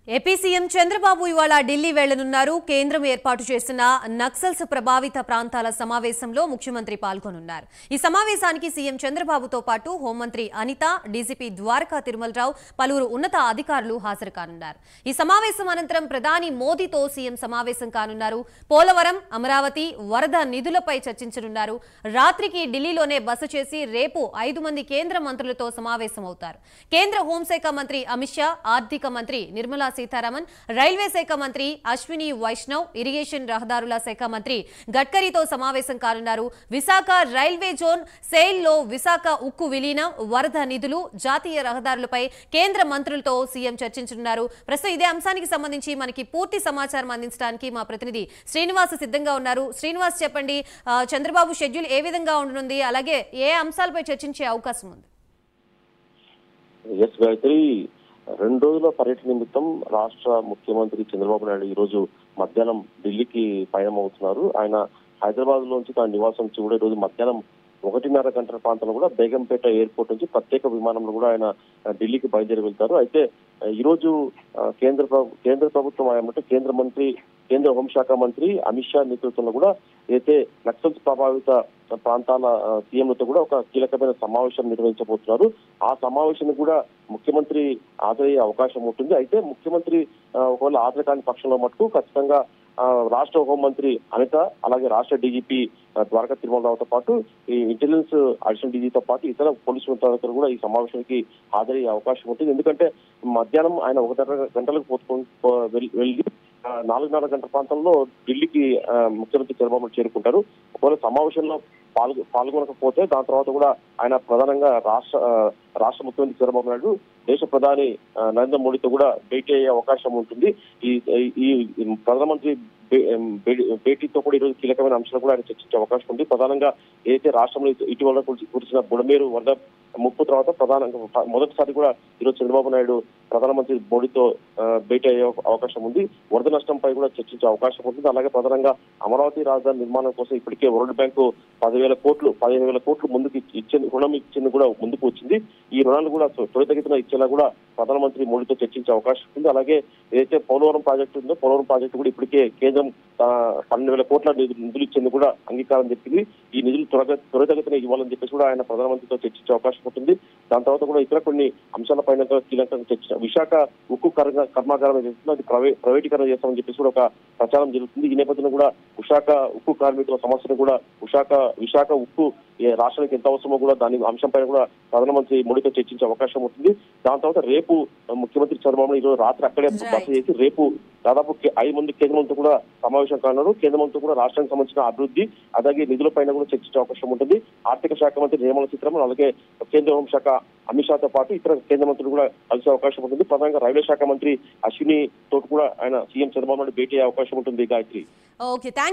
AP CM Chandrababu ఇవాళ ఢిల్లీ వెళ్లనున్నారు. కేంద్రం ఏర్పాటు చేసిన నక్సల్స్ ప్రభావిత ప్రాంతాల సమావేశంలో ముఖ్యమంత్రి పాల్గొనున్నారు. ఈ సమావేశానికి సీఎం చంద్రబాబుతో పాటు హోంమంత్రి అనిత, డీజీపీ ద్వారకా తిరుమలరావు, పలువురు ఉన్నత అధికారులు హాజరు కానున్నారు. ఈ సమావేశం అనంతరం ప్రధాని మోదీతో సీఎం సమావేశం కానున్నారు. పోలవరం, అమరావతి, వరద నిధులపై చర్చించనున్నారు. రాత్రికి ఢిల్లీలోనే బస చేసి రేపు 5 మంది కేంద్ర మంత్రులతో సమావేశమవుతారు. కేంద్ర హోంశాఖ మంత్రి అమిత్ షా, ఆర్థిక మంత్రి నిర్మలా సీతారామన్, రైల్వే శాఖ మంత్రి అశ్విని వైష్ణవ్, ఇరిగేషన్ రహదారుల శాఖ మంత్రి గడ్కరీతో సమావేశం కానున్నారు. విశాఖ రైల్వే జోన్ సెయిల్లో విశాఖ ఉక్కు విలీనం, వరద నిధులు, జాతీయ రహదారులపై కేంద్ర మంత్రులతో సీఎం చర్చించనున్నారు. ప్రస్తుతం ఇదే అంశానికి సంబంధించి మనకి పూర్తి సమాచారం అందించడానికి మా ప్రతినిధి శ్రీనివాస్ సిద్ధంగా ఉన్నారు. శ్రీనివాస్, చెప్పండి, చంద్రబాబు షెడ్యూల్ ఏ విధంగా ఉండనుంది, అలాగే ఏ అంశాలపై చర్చించే అవకాశం ఉంది? ఎస్ గాయత్రి, 2 రోజుల పర్యటన నిమిత్తం రాష్ట్ర ముఖ్యమంత్రి చంద్రబాబు నాయుడు ఈ రోజు మధ్యాహ్నం ఢిల్లీకి పయనం అవుతున్నారు. ఆయన హైదరాబాద్ లోంచి తన నివాసం నుంచి కూడా ఈ రోజు మధ్యాహ్నం 1:30 గంటల ప్రాంతంలో కూడా బేగంపేట ఎయిర్పోర్ట్ నుంచి ప్రత్యేక విమానంలో కూడా ఆయన ఢిల్లీకి బయలుదేరి వెళ్తారు. అయితే ఈ రోజు కేంద్ర ప్రభుత్వం ఏమంటే కేంద్ర హోంశాఖ మంత్రి అమిత్ షా నేతృత్వంలో కూడా అయితే నక్సల్స్ ప్రభావిత ప్రాంతాల సీఎంలతో కూడా ఒక కీలకమైన సమావేశం నిర్వహించబోతున్నారు. ఆ సమావేశానికి కూడా ముఖ్యమంత్రి హాజరయ్యే అవకాశం ఉంటుంది. అయితే ముఖ్యమంత్రి ఒకవేళ హాజరు కాని పక్షంలో మటుకు ఖచ్చితంగా రాష్ట్ర హోంమంత్రి అనిత, అలాగే రాష్ట్ర డీజీపీ ద్వారకా తిరుమలరావుతో పాటు ఈ ఇంటెలిజెన్స్ అడిషనల్ డీజీతో పాటు ఇతర పోలీసు ఉన్నతాధికారులు కూడా ఈ సమావేశానికి హాజరయ్యే అవకాశం ఉంటుంది. ఎందుకంటే మధ్యాహ్నం ఆయన 1:30 గంటలకు వెళ్ళి 4:30 గంటల ప్రాంతంలో ఢిల్లీకి ముఖ్యమంత్రి చంద్రబాబు చేరుకుంటారు. ఒకవేళ సమావేశంలో పాల్గొనకపోతే దాని తర్వాత కూడా ఆయన ప్రధానంగా రాష్ట్ర ముఖ్యమంత్రి చంద్రబాబు నాయుడు దేశ ప్రధాని నరేంద్ర మోడీతో కూడా భేటీ అయ్యే అవకాశం ఉంటుంది. ఈ ప్రధానమంత్రి భేటీతో కూడా ఈరోజు కీలకమైన అంశాలు కూడా ఆయన చర్చించే అవకాశం ఉంది. ప్రధానంగా ఏదైతే రాష్ట్రంలో ఇటీవల కురిసిన బుడమేరు వరద ముప్పు తర్వాత ప్రధానంగా మొదటిసారి కూడా ఈరోజు చంద్రబాబు నాయుడు ప్రధానమంత్రి మోడీతో భేటీ అయ్యే అవకాశం ఉంది. వరద నష్టంపై కూడా చర్చించే అవకాశం ఉంటుంది. అలాగే ప్రధానంగా అమరావతి రాజధాని నిర్మాణం కోసం ఇప్పటికే వరల్డ్ బ్యాంకు 15,000 కోట్లు ముందుకు రుణం ఇచ్చింది కూడా ముందుకు వచ్చింది. ఈ రుణాలు కూడా త్వరితగతిన ఇచ్చేలా కూడా ప్రధానమంత్రి మోడీతో చర్చించే అవకాశం ఉంది. అలాగే ఏదైతే పోలవరం ప్రాజెక్టు ఉందో పోలవరం ప్రాజెక్టు కూడా ఇప్పటికే కేంద్రం 12,000 కోట్ల నిధులు ఇచ్చేందుకు కూడా అంగీకారం చెప్పింది. ఈ నిధులు త్వరితగతిన ఇవ్వాలని చెప్పేసి కూడా ఆయన ప్రధానమంత్రితో చర్చించే అవకాశం ఉంటుంది. దాని తర్వాత కూడా ఇతర కొన్ని అంశాలపైన కీలకంగా చర్చ విశాఖ ఉక్కు కర్మాగారం చేస్తుంది, అది ప్రైవేటీకరణ చేస్తామని చెప్పేసి కూడా ఒక ప్రచారం జరుగుతుంది. ఈ నేపథ్యంలో కూడా విశాఖ ఉక్కు కార్మికుల సమస్యను కూడా విశాఖ ఉక్కు రాష్ట్రానికి ఎంత అవసరమో కూడా దాని అంశంపైన కూడా ప్రధానమంత్రి మోడీతో చర్చించే అవకాశం ఉంటుంది. దాని తర్వాత రేపు ముఖ్యమంత్రి చంద్రబాబు ఈరోజు రాత్రి అక్కడే బస చేసి రేపు దాదాపు 5 మంది కేంద్ర మంత్రులు కూడా సమావేశం కానున్నారు. కేంద్ర మంత్రులు కూడా రాష్ట్రానికి సంబంధించిన అభివృద్ధి అలాగే నిధులపైన కూడా చర్చించే అవకాశం ఉంటుంది. ఆర్థిక శాఖ మంత్రి నిర్మలా సీతారామన్ అలాగే కేంద్ర హోంశాఖ అమిత్ షాతో పాటు ఇతర కేంద్ర మంత్రులు కూడా కలిసే అవకాశం ఉంటుంది. ప్రధానంగా రైల్వే శాఖ మంత్రి అశ్విని తోటి కూడా ఆయన సీఎం చంద్రబాబు నాయుడు భేటీ అయ్యే అవకాశం ఉంటుంది. గాయత్రి. ఓకే.